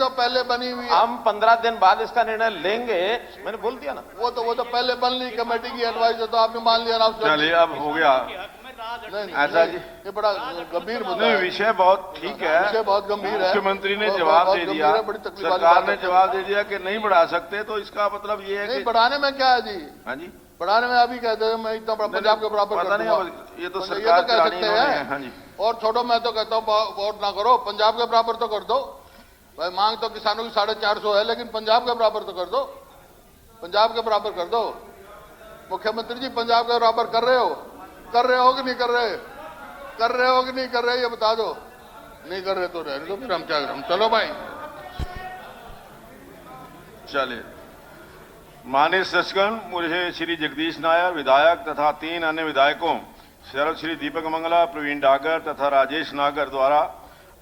जो पहले बनी हुई है, हम 15 दिन बाद इसका निर्णय लेंगे, मैंने बोल दिया ना। वो तो पहले बन ली कमेटी की एडवाइस है, तो आपने मान लिया ना। चलिए अब हो गया ऐसा जी। ये बड़ा गंभीर मुद्दा नहीं, है। विषय बहुत ठीक है, विषय बहुत गंभीर है। मुख्यमंत्री ने बहुत जवाब दे गंभीर दिया, है, बड़ी तकलीफ वाली सरकार बात ने है। जवाब दे दिया कि नहीं बढ़ा सकते, तो इसका मतलब ये है नहीं कि बढ़ाने में क्या है जी, हाँ जी, बढ़ाने में अभी कहते हैं मैं इतना बड़ा पंजाब के बराबर पता कर नहीं, दूंगा। अब ये तो ये सरकार तो कह चलानी सकते इन्होंने है। हैं। हाँ जी, और छोड़ो, मैं तो कहता हूँ वोट ना करो, पंजाब के बराबर तो कर दो भाई। मांग तो किसानों की 450 है, लेकिन पंजाब के बराबर तो कर दो, पंजाब के बराबर कर दो। मुख्यमंत्री जी पंजाब के बराबर कर रहे हो कि नहीं कर रहे, कर रहे हो कि नहीं कर रहे, ये बता दो। नहीं कर रहे तो रहने दो, फिर हम क्या करें। चलो भाई, चलिए। माननीय सचिवगण, मुझे श्री जगदीश नायर विधायक तथा 3 अन्य विधायकों शरद श्री दीपक मंगला, प्रवीण डागर तथा राजेश नागर द्वारा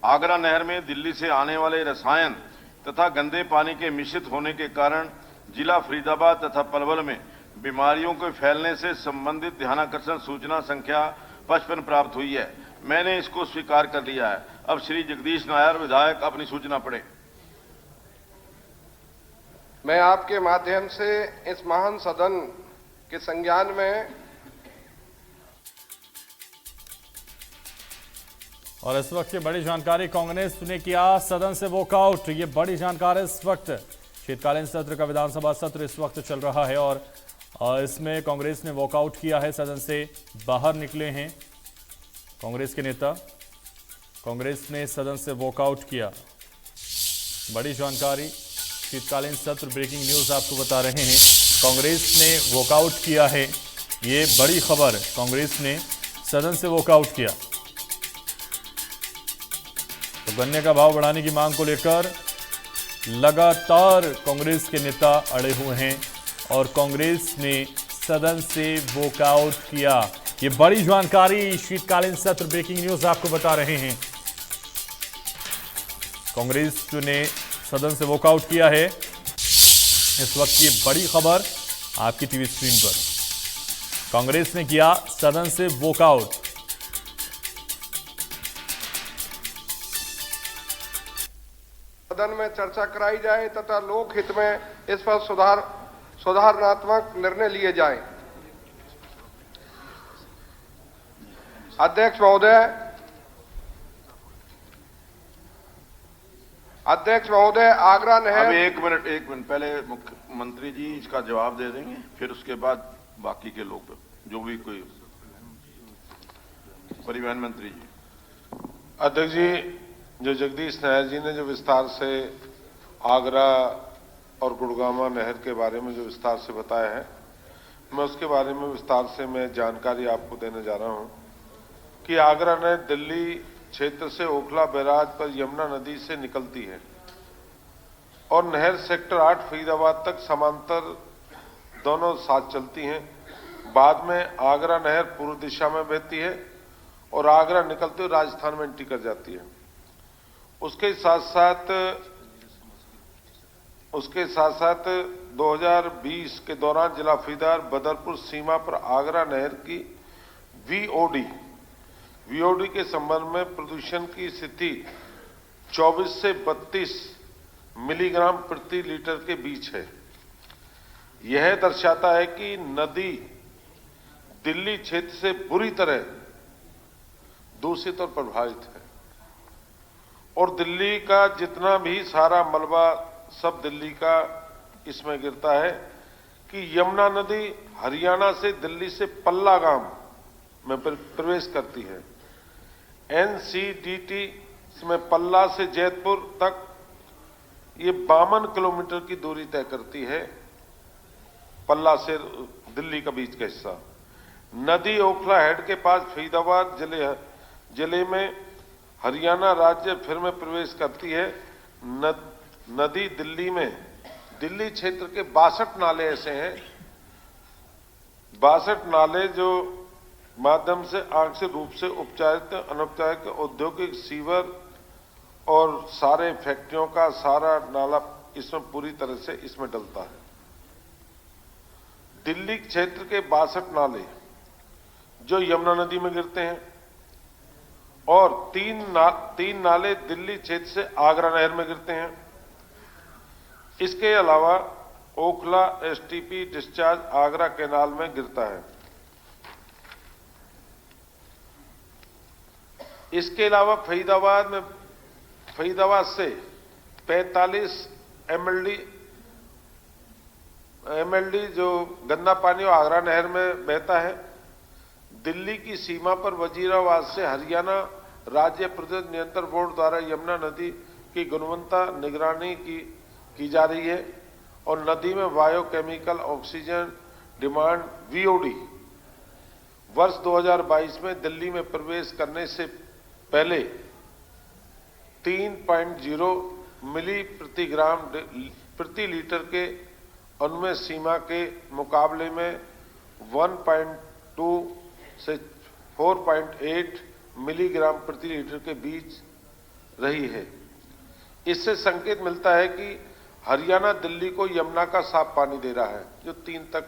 आगरा नहर में दिल्ली से आने वाले रसायन तथा गंदे पानी के मिश्रित होने के कारण जिला फरीदाबाद तथा पलवल में बीमारियों के फैलने से संबंधित ध्यानाकर्षण सूचना संख्या 55 प्राप्त हुई है। मैंने इसको स्वीकार कर लिया है। अब श्री जगदीश नायर विधायक अपनी सूचना पढ़े। मैं आपके माध्यम से इस महान सदन के संज्ञान में और इस वक्त की बड़ी जानकारी, कांग्रेस ने किया सदन से वॉकआउट। ये बड़ी जानकारी इस वक्त शीतकालीन सत्र का विधानसभा सत्र इस वक्त चल रहा है और इसमें कांग्रेस ने वॉकआउट किया है, सदन से बाहर निकले हैं कांग्रेस के नेता। कांग्रेस ने सदन से वॉकआउट किया। बड़ी जानकारी, शीतकालीन सत्र ब्रेकिंग न्यूज आपको बता रहे हैं। कांग्रेस ने वॉकआउट किया है, ये बड़ी खबर। कांग्रेस ने सदन से वॉकआउट किया। तो गन्ने का भाव बढ़ाने की मांग को लेकर लगातार कांग्रेस के नेता अड़े हुए हैं और कांग्रेस ने सदन से वॉकआउट किया। ये बड़ी जानकारी, शीतकालीन सत्र ब्रेकिंग न्यूज आपको बता रहे हैं। कांग्रेस ने सदन से वॉकआउट किया है। इस वक्त ये बड़ी खबर आपकी टीवी स्क्रीन पर। कांग्रेस ने किया सदन से वॉकआउट। सदन में चर्चा कराई जाए तथा लोक हित में इस पर सुधारात्मक निर्णय लिए जाएं। अध्यक्ष महोदय, आगरा नहर। अब एक मिनट पहले मुख्यमंत्री जी इसका जवाब दे देंगे, फिर उसके बाद बाकी के लोग, जो भी कोई। परिवहन मंत्री जी। अध्यक्ष जी, जो जगदीश नायर जी ने जो विस्तार से आगरा और गुड़गामा नहर के बारे में जो विस्तार से बताया है, मैं उसके बारे में विस्तार से मैं जानकारी आपको देने जा रहा हूं कि आगरा नहर दिल्ली क्षेत्र से ओखला बैराज पर यमुना नदी से निकलती है और नहर सेक्टर 8 फरीदाबाद तक समांतर दोनों साथ चलती हैं। बाद में आगरा नहर पूर्व दिशा में बहती है और आगरा निकलते हुए राजस्थान में एंट्री कर जाती है। उसके साथ साथ 2020 के दौरान जिला फरीदाबाद बदरपुर सीमा पर आगरा नहर की वीओडी के संबंध में प्रदूषण की स्थिति 24 से 32 मिलीग्राम प्रति लीटर के बीच है। यह दर्शाता है कि नदी दिल्ली क्षेत्र से बुरी तरह दूषित और प्रभावित है और दिल्ली का जितना भी सारा मलबा सब दिल्ली का इसमें गिरता है कि यमुना नदी हरियाणा से दिल्ली से पल्ला गांव में प्रवेश करती है। एनसीडीटी में पल्ला से जैतपुर तक ये 52 किलोमीटर की दूरी तय करती है, पल्ला से दिल्ली का बीच का हिस्सा। नदी ओखला हेड के पास फरीदाबाद जिले में हरियाणा राज्य फिर में प्रवेश करती है। नदी दिल्ली क्षेत्र के 62 नाले ऐसे हैं, 62 नाले जो माध्यम से आंशिक रूप से उपचारित अनौपचारिक औद्योगिक सीवर और सारे फैक्ट्रियों का सारा नाला इसमें पूरी तरह से इसमें डलता है। दिल्ली क्षेत्र के 62 नाले जो यमुना नदी में गिरते हैं और तीन नाले दिल्ली क्षेत्र से आगरा नहर में गिरते हैं। इसके अलावा Okhla STP discharge Agra canal में गिरता है। इसके अलावा फरीदाबाद से 45 एमएलडी जो गंदा पानी और आगरा नहर में बहता है। दिल्ली की सीमा पर वजीराबाद से हरियाणा राज्य प्रदूषण नियंत्रण बोर्ड द्वारा यमुना नदी की गुणवत्ता निगरानी की जा रही है और नदी में बायोकेमिकल ऑक्सीजन डिमांड वीओडी वर्ष 2022 में दिल्ली में प्रवेश करने से पहले 3.0 मिली प्रति ग्राम प्रति लीटर के अनुमेय सीमा के मुकाबले में 1.2 से 4.8 मिलीग्राम प्रति लीटर के बीच रही है। इससे संकेत मिलता है कि हरियाणा दिल्ली को यमुना का साफ पानी दे रहा है, जो 3 तक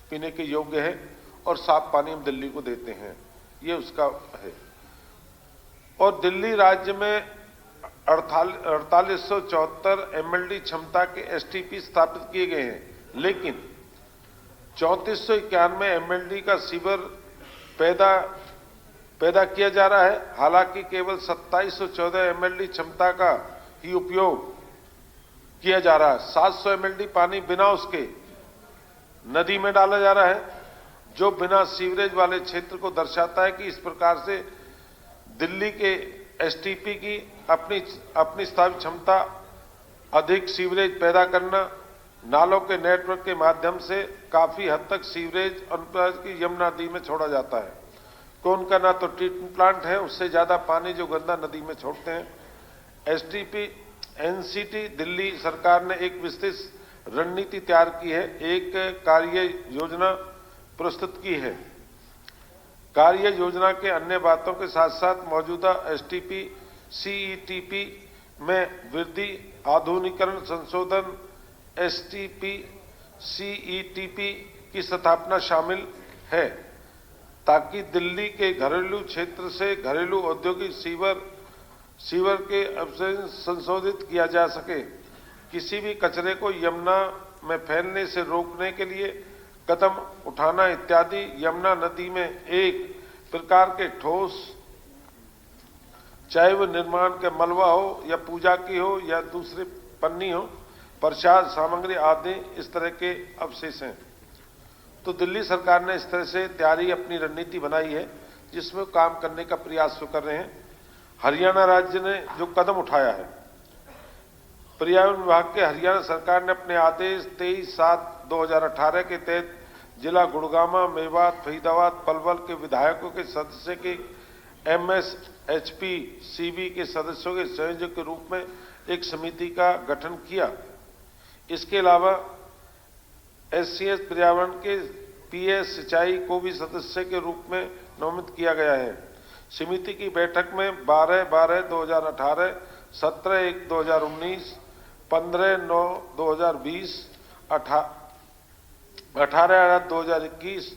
पीने के योग्य है और साफ पानी हम दिल्ली को देते हैं, ये उसका है। और दिल्ली राज्य में 4874 एमएलडी क्षमता के एसटीपी स्थापित किए गए हैं, लेकिन 3491 एमएलडी का सीवर पैदा किया जा रहा है। हालांकि केवल 2714 एमएलडी क्षमता का ही उपयोग किया जा रहा है। 700 एमएलडी पानी बिना उसके नदी में डाला जा रहा है, जो बिना सीवरेज वाले क्षेत्र को दर्शाता है कि इस प्रकार से दिल्ली के एसटीपी की अपनी स्थापित क्षमता अधिक सीवरेज पैदा करना, नालों के नेटवर्क के माध्यम से काफी हद तक सीवरेज अनुप्रस्थ की यमुना नदी में छोड़ा जाता है। तो उनका ना तो ट्रीटमेंट प्लांट है, उससे ज्यादा पानी जो गंदा नदी में छोड़ते हैं। एसटीपी एनसीटी दिल्ली सरकार ने एक विस्तृत रणनीति तैयार की है, एक कार्य योजना प्रस्तुत की है। कार्य योजना के अन्य बातों के साथ साथ मौजूदा एसटीपी सीईटीपी में वृद्धि, आधुनिकीकरण, संशोधन, एसटीपी सीईटीपी की स्थापना शामिल है, ताकि दिल्ली के घरेलू क्षेत्र से घरेलू औद्योगिक सीवर के अपशिष्ट संशोधित किया जा सके। किसी भी कचरे को यमुना में फैलने से रोकने के लिए कदम उठाना इत्यादि। यमुना नदी में एक प्रकार के ठोस, चाहे वो निर्माण के मलबा हो या पूजा की हो या दूसरे पन्नी हो, प्रसाद सामग्री आदि इस तरह के अवशेष हैं। तो दिल्ली सरकार ने इस तरह से तैयारी अपनी रणनीति बनाई है, जिसमें काम करने का प्रयास कर रहे हैं। हरियाणा राज्य ने जो कदम उठाया है, पर्यावरण विभाग के हरियाणा सरकार ने अपने आदेश 23/7/2018 के तहत जिला गुड़गामा, मेवात, फरीदाबाद, पलवल के विधायकों के सदस्य के एमएसएचपी सीबी के सदस्यों के संयोजक के रूप में एक समिति का गठन किया। इसके अलावा एससीएस पर्यावरण के पीएस सिंचाई को भी सदस्य के रूप में नामित किया गया है। समिति की बैठक में 12/12/2018, 17/1/2019, 15/9/2020, 18/8/2021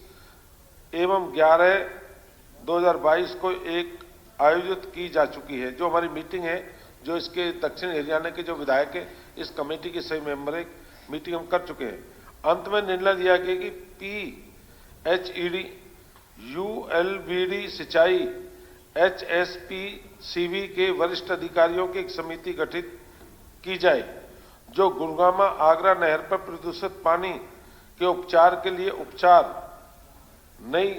एवं 11/2022 को एक आयोजित की जा चुकी है। जो हमारी मीटिंग है, जो इसके दक्षिण हरियाणा के जो विधायक है, इस कमेटी के सभी मेंबर एक मीटिंग हम कर चुके हैं। अंत में निर्णय लिया गया कि पीएचईडी, यूएलबीडी सिंचाई, एचएसपीसीबी के वरिष्ठ अधिकारियों की एक समिति गठित की जाए, जो गुड़गामा आगरा नहर पर प्रदूषित पानी के उपचार के लिए नई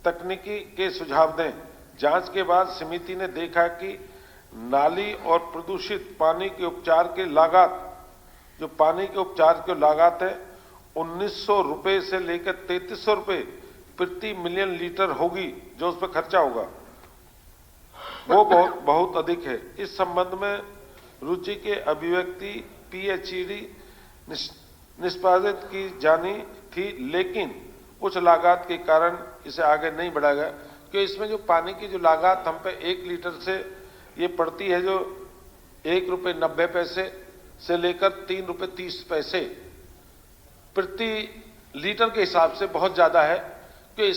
तकनीकी के सुझाव दें। जांच के बाद समिति ने देखा कि नाली और प्रदूषित पानी के उपचार के लागत, जो पानी के उपचार की लागत है, 1900 रुपये से लेकर 3300 रुपये प्रति मिलियन लीटर होगी, जो उस पर खर्चा होगा, वो बहुत अधिक है। इस संबंध में रुचि के अभिव्यक्ति पीएचईडी निष्पादित की जानी थी, लेकिन कुछ लागत के कारण इसे आगे नहीं बढ़ाया गया, क्योंकि इसमें जो पानी की जो लागत हम पे 1 लीटर से ये पड़ती है, जो 1 रुपये 90 पैसे से लेकर 3 रुपये 30 पैसे प्रति लीटर के हिसाब से बहुत ज्यादा है। क्योंकि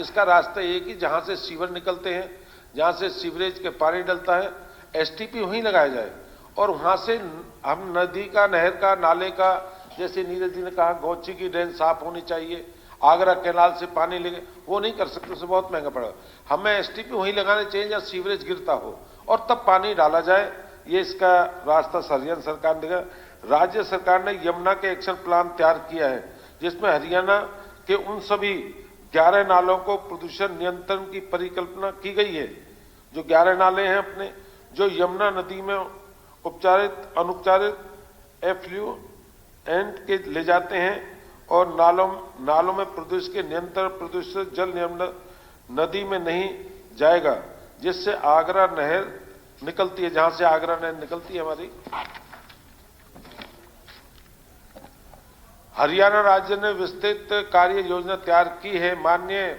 इसका रास्ता ये कि जहां से सीवर निकलते हैं, जहां से सीवरेज के पानी डलता है, एसटीपी वहीं लगाया जाए और वहां से हम नदी का, नहर का, नाले का, जैसे नीरज जी ने कहा गौची की ड्रेन साफ होनी चाहिए, आगरा कैनाल से पानी लेके, वो नहीं कर सकते, उससे बहुत महंगा पड़ेगा। हमें एसटीपी वहीं लगाने चाहिए जहां सीवरेज गिरता हो और तब पानी डाला जाए। ये इसका रास्ता हरियाणा सरकार ने देगा। राज्य सरकार ने यमुना के एक्शन प्लान तैयार किया है, जिसमें हरियाणा के उन सभी 11 नालों को प्रदूषण नियंत्रण की परिकल्पना की गई है। जो 11 नाले हैं अपने, जो यमुना नदी में उपचारित, अनुपचारित एफ्लुएंट के ले जाते हैं और नालों में प्रदूषण के नियंत्रण, प्रदूषित जल नदी में नहीं जाएगा, जिससे आगरा नहर निकलती है, जहां से आगरा नहर निकलती है हमारी। हरियाणा राज्य ने विस्तृत कार्य योजना तैयार की है। माननीय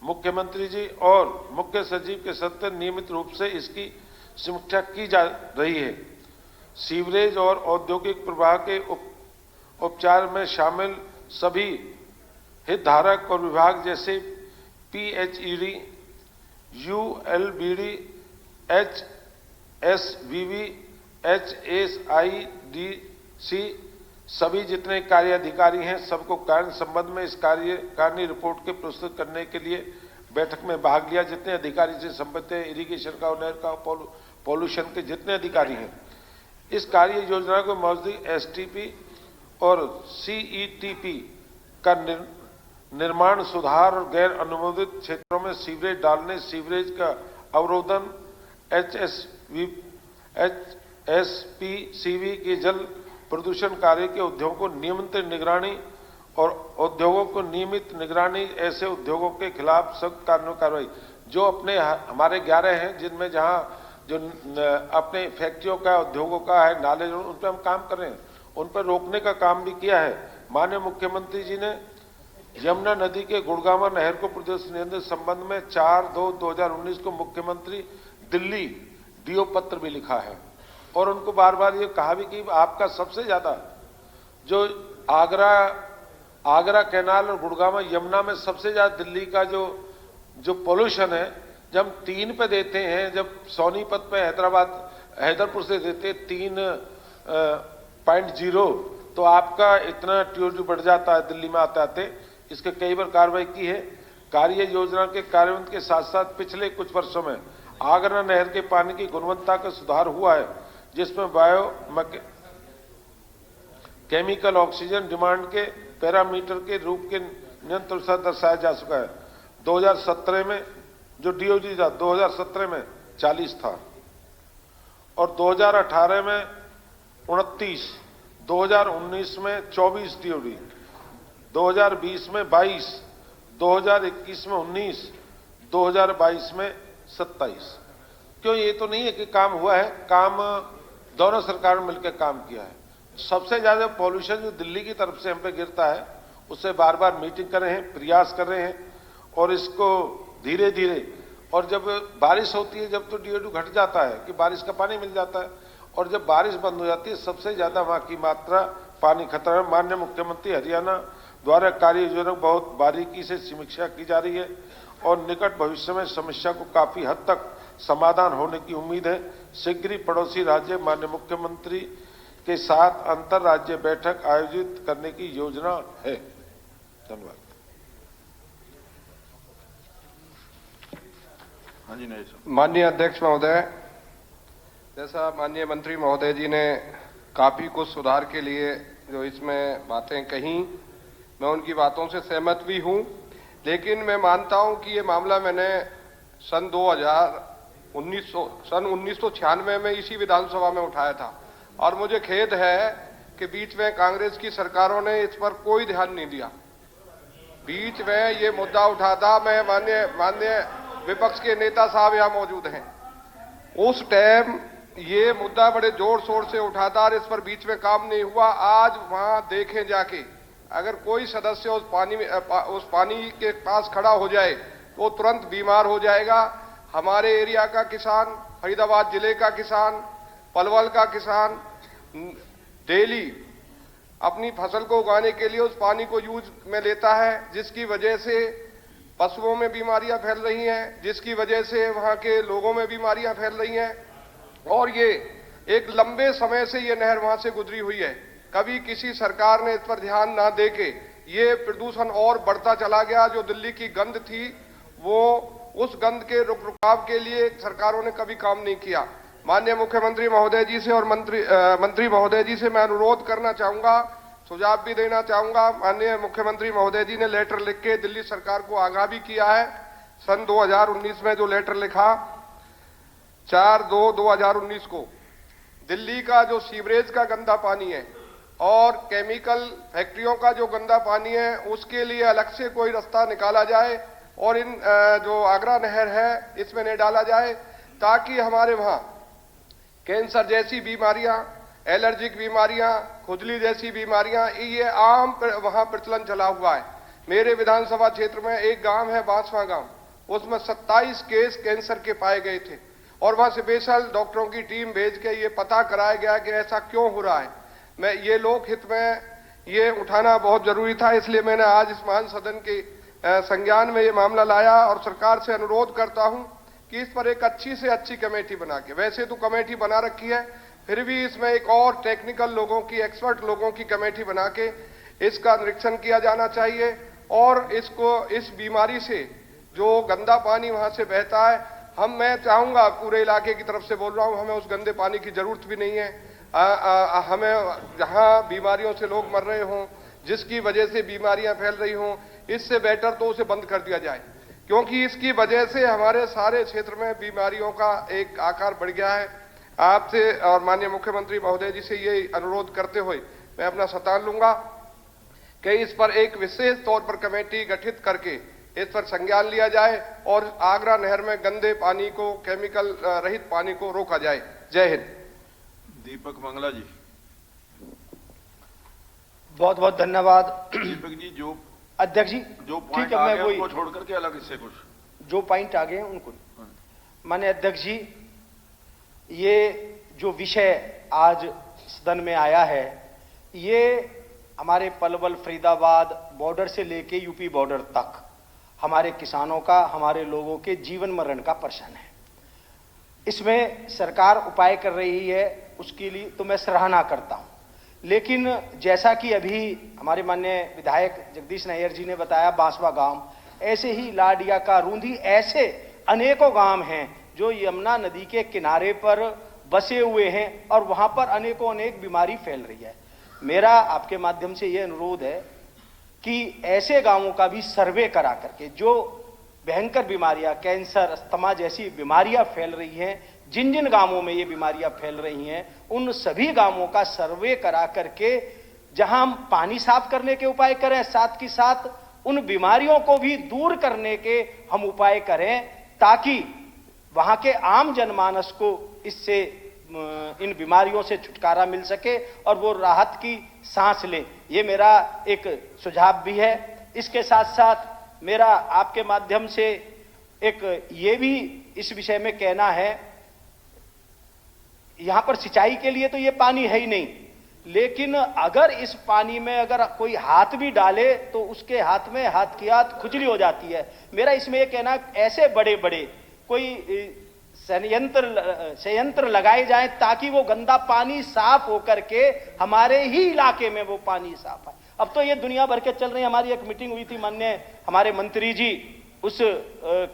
मुख्यमंत्री जी और मुख्य सचिव के सत्य नियमित रूप से इसकी समीक्षा की जा रही है। सीवरेज और औद्योगिक प्रवाह के उपचार में शामिल सभी हितधारक और विभाग जैसे PHED, ULBD, HSVV, HSIDC, सभी जितने कार्य अधिकारी हैं सबको कार्य संबंध में इस कार्यकारिणी रिपोर्ट के प्रस्तुत करने के लिए बैठक में भाग लिया। जितने अधिकारी से संबंधित है, इरिगेशन का, नहर का, पॉल्यूशन के जितने अधिकारी हैं, इस कार्य योजना को मौजूद STP और CETP का निर्माण, सुधार और गैर अनुमोदित क्षेत्रों में सीवरेज डालने, सीवरेज का अवरोधन, HSPCV के जल प्रदूषण कार्य के उद्योगों को नियमित निगरानी और उद्योगों को नियमित निगरानी, ऐसे उद्योगों के खिलाफ सख्त कानूनी कार्रवाई। जो अपने हमारे 11 हैं, जिनमें जहां जो अपने फैक्ट्रियों का, उद्योगों का है, नाले, उन पर हम काम कर रहे हैं, उन पर रोकने का काम भी किया है। माननीय मुख्यमंत्री जी ने यमुना नदी के गुड़गामा नहर को प्रदूषण नियंत्रण संबंध में 4/2/2019 को मुख्यमंत्री दिल्ली DO पत्र भी लिखा है और उनको बार बार ये कहा भी कि आपका सबसे ज्यादा जो आगरा कैनाल और गुड़गामा यमुना में सबसे ज्यादा दिल्ली का जो पोल्यूशन है, जब हम 3 पे देते हैं, जब सोनीपत पे हैदरपुर से देते 3.0, तो आपका इतना ट्यूज बढ़ जाता है दिल्ली में आते आते। इसके कई बार कार्रवाई की है। कार्य योजना के कार्यान्वयन के साथ साथ पिछले कुछ वर्षों में आगरा नहर के पानी की गुणवत्ता का सुधार हुआ है, जिसमें केमिकल ऑक्सीजन डिमांड के पैरामीटर के रूप के नियंत्रण से दर्शाया जा चुका है। 2017 में जो DOD था, 2017 में 40 था और 2018 में 29, 2019 में 24 DOD, 2020 में 22, 2021 में 19, 2022 में 27। क्यों? ये तो नहीं है कि काम हुआ है, काम दोनों सरकार ने मिलकर काम किया है। सबसे ज्यादा पॉल्यूशन जो दिल्ली की तरफ से हम पे गिरता है, उससे बार बार मीटिंग कर रहे हैं, प्रयास कर रहे हैं और इसको धीरे धीरे, और जब बारिश होती है जब तो DOD घट जाता है कि बारिश का पानी मिल जाता है, और जब बारिश बंद हो जाती है सबसे ज्यादा वहां की मात्रा पानी खतरा है। माननीय मुख्यमंत्री हरियाणा द्वारा कार्य योजना बहुत बारीकी से समीक्षा की जा रही है और निकट भविष्य में समस्या को काफी हद तक समाधान होने की उम्मीद है। शीघ्र ही पड़ोसी राज्य माननीय मुख्यमंत्री के साथ अंतर राज्य बैठक आयोजित करने की योजना है। धन्यवाद। हाँ जी, नहीं। माननीय अध्यक्ष महोदय, जैसा माननीय मंत्री महोदय जी ने काफी कुछ सुधार के लिए जो इसमें बातें कही, मैं उनकी बातों से सहमत भी हूं, लेकिन मैं मानता हूं कि ये मामला मैंने सन 1996 में इसी विधानसभा में उठाया था और मुझे खेद है कि बीच में कांग्रेस की सरकारों ने इस पर कोई ध्यान नहीं दिया। बीच में ये मुद्दा उठा था, मैं माननीय विपक्ष के नेता साहब यहाँ मौजूद हैं, उस टाइम ये मुद्दा बड़े जोर शोर से उठा था और इस पर बीच में काम नहीं हुआ। आज वहां देखें जाके, अगर कोई सदस्य उस पानी के पास खड़ा हो जाए तो तुरंत बीमार हो जाएगा। हमारे एरिया का किसान, फरीदाबाद जिले का किसान, पलवल का किसान डेली अपनी फसल को उगाने के लिए उस पानी को यूज में लेता है, जिसकी वजह से पशुओं में बीमारियां फैल रही हैं, जिसकी वजह से वहां के लोगों में बीमारियां फैल रही हैं। और ये एक लंबे समय से ये नहर वहां से गुजरी हुई है। कभी किसी सरकार ने इस पर ध्यान ना देके ये प्रदूषण और बढ़ता चला गया। जो दिल्ली की गंद थी, वो उस गंद के रुकाव के लिए सरकारों ने कभी काम नहीं किया। माननीय मुख्यमंत्री महोदय जी से और मंत्री महोदय जी से मैं अनुरोध करना चाहूंगा, सुझाव भी देना चाहूंगा। माननीय मुख्यमंत्री महोदय जी ने लेटर लिख के दिल्ली सरकार को आगाह भी किया है। सन 2019 में जो लेटर लिखा 4/2/2019 को, दिल्ली का जो सीवरेज का गंदा पानी है और केमिकल फैक्ट्रियों का जो गंदा पानी है, उसके लिए अलग से कोई रास्ता निकाला जाए और इन जो आगरा नहर है इसमें नहीं डाला जाए, ताकि हमारे वहां कैंसर जैसी बीमारियां, एलर्जिक बीमारियां, खुजली जैसी बीमारियां, ये आम वहां प्रचलन चला हुआ है। मेरे विधानसभा क्षेत्र में एक गांव है बांसवा गांव, उसमें 27 केस कैंसर के पाए गए थे और वहां स्पेशल डॉक्टरों की टीम भेज के ये पता कराया गया कि ऐसा क्यों हो रहा है। मैं ये लोक हित में ये उठाना बहुत जरूरी था, इसलिए मैंने आज इस महान सदन के संज्ञान में ये मामला लाया और सरकार से अनुरोध करता हूं कि इस पर एक अच्छी से अच्छी कमेटी बना के, वैसे तो कमेटी बना रखी है, फिर भी इसमें एक और टेक्निकल लोगों की, एक्सपर्ट लोगों की कमेटी बना के इसका निरीक्षण किया जाना चाहिए और इसको, इस बीमारी से जो गंदा पानी वहां से बहता है, मैं चाहूंगा, पूरे इलाके की तरफ से बोल रहा हूं, हमें उस गंदे पानी की जरूरत भी नहीं है। हमें जहां बीमारियों से लोग मर रहे हों, जिसकी वजह से बीमारियां फैल रही हों, इससे बेटर तो उसे बंद कर दिया जाए, क्योंकि इसकी वजह से हमारे सारे क्षेत्र में बीमारियों का एक आकार बढ़ गया है। आपसे और माननीय मुख्यमंत्री महोदय जी से ये अनुरोध करते हुए मैं अपना सतान लूंगा कि इस पर एक विशेष तौर पर कमेटी गठित करके इस पर संज्ञान लिया जाए और आगरा नहर में गंदे पानी को, केमिकल रहित पानी को रोका जाए। जय हिंद। दीपक मंगला जी। बहुत बहुत धन्यवाद दीपक जी, जो अध्यक्ष जी। जो ठीक पॉइंट है, आ मैं गए वही उनको छोड़ करके अलग इससे कुछ जो पॉइंट आ गए हैं उनको। माननीय अध्यक्ष जी, ये जो विषय आज सदन में आया है, ये हमारे पलवल फरीदाबाद बॉर्डर से लेके यूपी बॉर्डर तक हमारे किसानों का, हमारे लोगों के जीवन मरण का प्रश्न है। इसमें सरकार उपाय कर रही है, उसके लिए तो मैं सराहना करता हूं। लेकिन जैसा कि अभी हमारे माननीय विधायक जगदीश नायर जी ने बताया, बांसवा गांव, ऐसे ही लाडिया का, रूंधी, ऐसे अनेकों गांव हैं जो यमुना नदी के किनारे पर बसे हुए हैं और वहां पर अनेक बीमारी फैल रही है। मेरा आपके माध्यम से यह अनुरोध है कि ऐसे गांवों का भी सर्वे करा करके, जो भयंकर बीमारियां, कैंसर, अस्थमा जैसी बीमारियां फैल रही हैं, जिन जिन गांवों में ये बीमारियां फैल रही हैं, उन सभी गांवों का सर्वे करा करके जहां हम पानी साफ करने के उपाय करें, साथ ही साथ उन बीमारियों को भी दूर करने के हम उपाय करें, ताकि वहां के आम जनमानस को इससे, इन बीमारियों से छुटकारा मिल सके और वो राहत की सांस ले। ये मेरा एक सुझाव भी है। इसके साथ साथ मेरा आपके माध्यम से एक ये भी इस विषय में कहना है, यहां पर सिंचाई के लिए तो ये पानी है ही नहीं, लेकिन अगर इस पानी में अगर कोई हाथ भी डाले तो उसके हाथ में, हाथ की हाथ खुजली हो जाती है। मेरा इसमें यह कहना, ऐसे बड़े बड़े कोई संयंत्र लगाए जाएं ताकि वो गंदा पानी साफ होकर के हमारे ही इलाके में वो पानी साफ है। अब तो ये दुनिया भर के चल रही है। हमारी एक मीटिंग हुई थी, माननीय हमारे मंत्री जी उस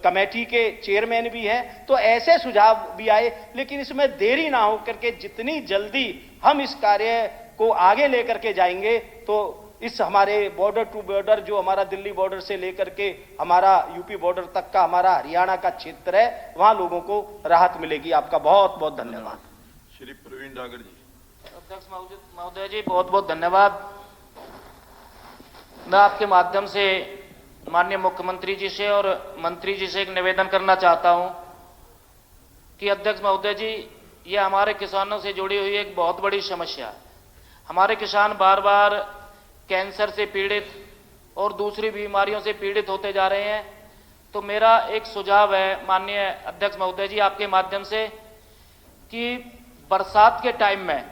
कमेटी के चेयरमैन भी हैं, तो ऐसे सुझाव भी आए, लेकिन इसमें देरी ना हो करके जितनी जल्दी हम इस कार्य को आगे लेकर के जाएंगे, तो इस हमारे बॉर्डर टू बॉर्डर, जो हमारा दिल्ली बॉर्डर से लेकर के हमारा यूपी बॉर्डर तक का हमारा हरियाणा का क्षेत्र है, वहां लोगों को राहत मिलेगी। आपका बहुत बहुत धन्यवाद। श्री प्रवीण डागर जी। अध्यक्ष महोदय जी, बहुत बहुत धन्यवाद। मैं आपके माध्यम से माननीय मुख्यमंत्री जी से और मंत्री जी से एक निवेदन करना चाहता हूं कि अध्यक्ष महोदय जी, ये हमारे किसानों से जुड़ी हुई एक बहुत बड़ी समस्या है। हमारे किसान बार बार कैंसर से पीड़ित और दूसरी बीमारियों से पीड़ित होते जा रहे हैं। तो मेरा एक सुझाव है माननीय अध्यक्ष महोदय जी आपके माध्यम से कि बरसात के टाइम में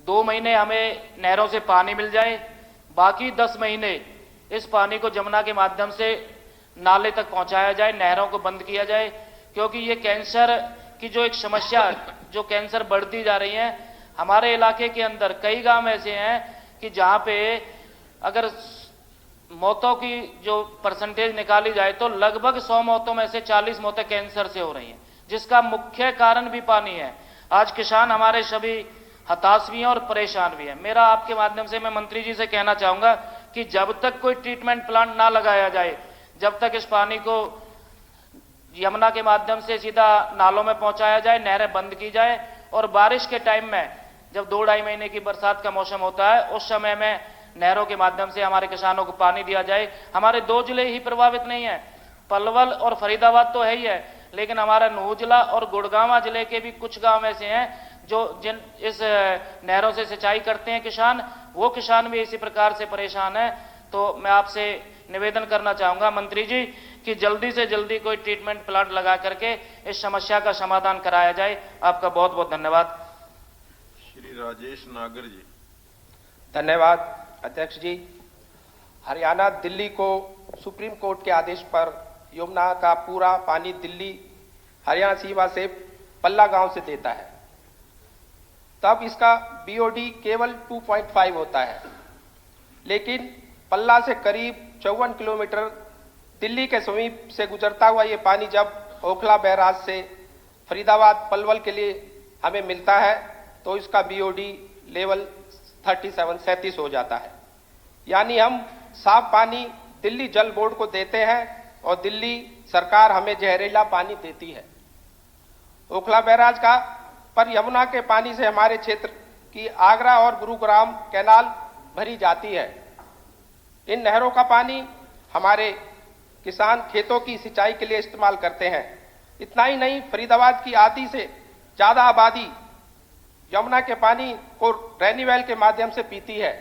2 महीने हमें नहरों से पानी मिल जाए, बाकी 10 महीने इस पानी को जमुना के माध्यम से नाले तक पहुंचाया जाए, नहरों को बंद किया जाए, क्योंकि ये कैंसर की जो एक समस्या जो कैंसर बढ़ती जा रही हैं। हमारे इलाके के अंदर कई गांव ऐसे हैं कि जहां पे अगर मौतों की जो परसेंटेज निकाली जाए तो लगभग 100 मौतों में से 40 मौतें कैंसर से हो रही हैं, जिसका मुख्य कारण भी पानी है। आज किसान हमारे सभी हताश भी हैं और परेशान भी हैं। मेरा आपके माध्यम से मैं मंत्री जी से कहना चाहूंगा कि जब तक कोई ट्रीटमेंट प्लांट ना लगाया जाए, जब तक इस पानी को यमुना के माध्यम से सीधा नालों में पहुंचाया जाए, नहरें बंद की जाए और बारिश के टाइम में जब 2-2.5 महीने की बरसात का मौसम होता है उस समय में नहरों के माध्यम से हमारे किसानों को पानी दिया जाए। हमारे 2 जिले ही प्रभावित नहीं है, पलवल और फरीदाबाद तो है ही है, लेकिन हमारा नूह जिला और गुड़गांव जिले के भी कुछ गांव ऐसे हैं जो जिन इस नहरों से सिंचाई करते हैं किसान, वो किसान भी इसी प्रकार से परेशान है। तो मैं आपसे निवेदन करना चाहूंगा मंत्री जी कि जल्दी से जल्दी कोई ट्रीटमेंट प्लांट लगा करके इस समस्या का समाधान कराया जाए। आपका बहुत बहुत धन्यवाद। श्री राजेश नागर जी। धन्यवाद अध्यक्ष जी। हरियाणा दिल्ली को सुप्रीम कोर्ट के आदेश पर यमुना का पूरा पानी दिल्ली हरियाणा सीमा से पल्ला गांव से देता है, तब इसका बीओडी केवल 2.5 होता है, लेकिन पल्ला से करीब 54 किलोमीटर दिल्ली के समीप से गुजरता हुआ ये पानी जब ओखला बैराज से फरीदाबाद पलवल के लिए हमें मिलता है तो इसका बीओडी लेवल 37 हो जाता है। यानी हम साफ पानी दिल्ली जल बोर्ड को देते हैं और दिल्ली सरकार हमें जहरीला पानी देती है। ओखला बैराज का पर यमुना के पानी से हमारे क्षेत्र की आगरा और गुरुग्राम कैनाल भरी जाती है। इन नहरों का पानी हमारे किसान खेतों की सिंचाई के लिए इस्तेमाल करते हैं। इतना ही नहीं, फरीदाबाद की आधी से ज्यादा आबादी यमुना के पानी को रेनीवेल के माध्यम से पीती है,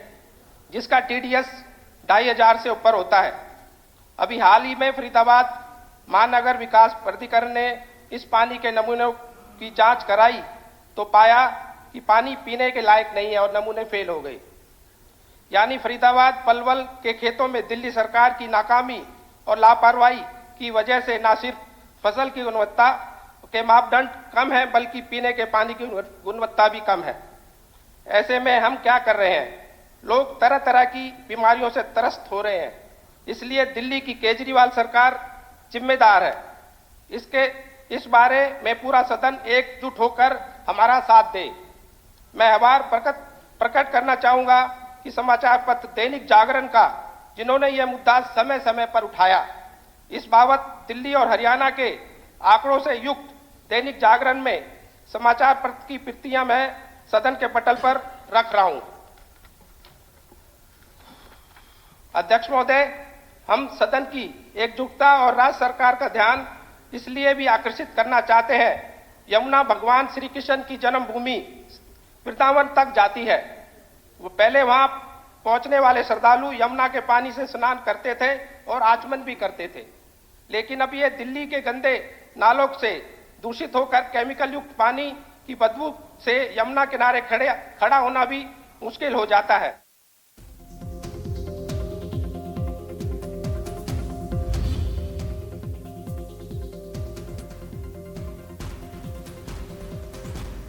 जिसका टीडीएस 2500 से ऊपर होता है। अभी हाल ही में फरीदाबाद महानगर विकास प्राधिकरण ने इस पानी के नमूनों की जांच कराई तो पाया कि पानी पीने के लायक नहीं है और नमूने फेल हो गए। यानी फरीदाबाद पलवल के खेतों में दिल्ली सरकार की नाकामी और लापरवाही की वजह से न सिर्फ फसल की गुणवत्ता के मापदंड कम है बल्कि पीने के पानी की गुणवत्ता भी कम है। ऐसे में हम क्या कर रहे हैं? लोग तरह तरह की बीमारियों से त्रस्त हो रहे हैं। इसलिए दिल्ली की केजरीवाल सरकार जिम्मेदार है। इस बारे में पूरा सदन एकजुट होकर हमारा साथ दे। मैं आभार प्रकट करना चाहूंगा कि समाचार पत्र दैनिक जागरण का, जिन्होंने यह मुद्दा समय समय पर उठाया। इस बाबत दिल्ली और हरियाणा के आंकड़ों से युक्त दैनिक जागरण में समाचार पत्र की प्रतियां मैं सदन के पटल पर रख रहा हूं। अध्यक्ष महोदय, हम सदन की एकजुटता और राज्य सरकार का ध्यान इसलिए भी आकर्षित करना चाहते हैं। यमुना भगवान श्री कृष्ण की जन्मभूमि वृंदावन तक जाती है। वो पहले वहां पहुंचने वाले श्रद्धालु यमुना के पानी से स्नान करते थे और आचमन भी करते थे, लेकिन अब ये दिल्ली के गंदे नालों से दूषित होकर केमिकल युक्त पानी की बदबू से यमुना किनारे खड़ा होना भी मुश्किल हो जाता है।